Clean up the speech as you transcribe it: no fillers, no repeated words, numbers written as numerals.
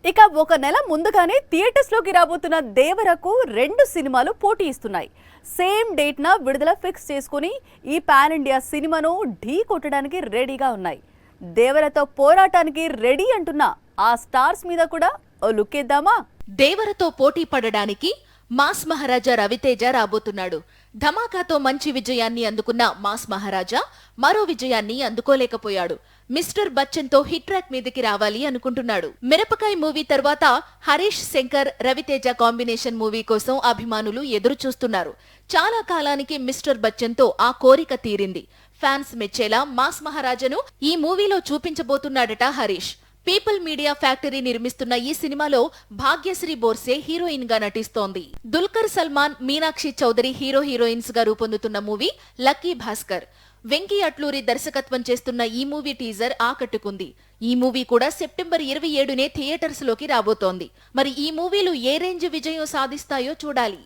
ఇక ఒక నెల ముందుగానే థియేటర్స్ లోకి రాబోతున్న దేవరకు 2 సినిమాలు పోటీ ఇస్తున్నాయి. సేమ్ డేట్ న విడుదల ఫిక్స్ చేసుకుని ఈ పాన్ ఇండియా సినిమాను ఢీ కొట్టడానికి రెడీగా ఉన్నాయి. దేవరతో పోరాటానికి రెడీ అంటున్న ఆ స్టార్స్ మీద కూడా ఓ లుక్ ఇద్దామా? దేవరతో పోటీ పడడానికి మాస్ మహారాజా రవితేజ రాబోతున్నాడు. ధమాకాతో మంచి విజయాన్ని అందుకున్న మాస్ మహారాజా మరో విజయాన్ని అందుకోలేకపోయాడు. మిస్టర్ బచ్చన్ తో హిట్ ట్రాక్ మీదకి రావాలి అనుకుంటున్నాడు. మిరపకాయ మూవీ తర్వాత హరీష్ శంకర్ రవితేజ కాంబినేషన్ మూవీ కోసం అభిమానులు ఎదురు చూస్తున్నారు. చాలా కాలానికి మిస్టర్ బచ్చన్ తో ఆ కోరిక తీరింది. ఫ్యాన్స్ మెచ్చేలా మాస్ మహారాజాను ఈ మూవీలో చూపించబోతున్నాడట హరీష్. పీపుల్ మీడియా ఫ్యాక్టరీ నిర్మిస్తున్న ఈ సినిమాలో భాగ్యశ్రీ బోర్సే హీరోయిన్ గా నటిస్తోంది. దుల్కర్ సల్మాన్, మీనాక్షి చౌదరి హీరోయిన్స్ గా రూపొందుతున్న మూవీ లక్కీ భాస్కర్. వెంకీ అట్లూరి దర్శకత్వం చేస్తున్న ఈ మూవీ టీజర్ ఆకట్టుకుంది. ఈ మూవీ కూడా సెప్టెంబర్ 27నే థియేటర్స్ లోకి రాబోతోంది. మరి ఈ మూవీలు ఏ రేంజ్ విజయం సాధిస్తాయో చూడాలి.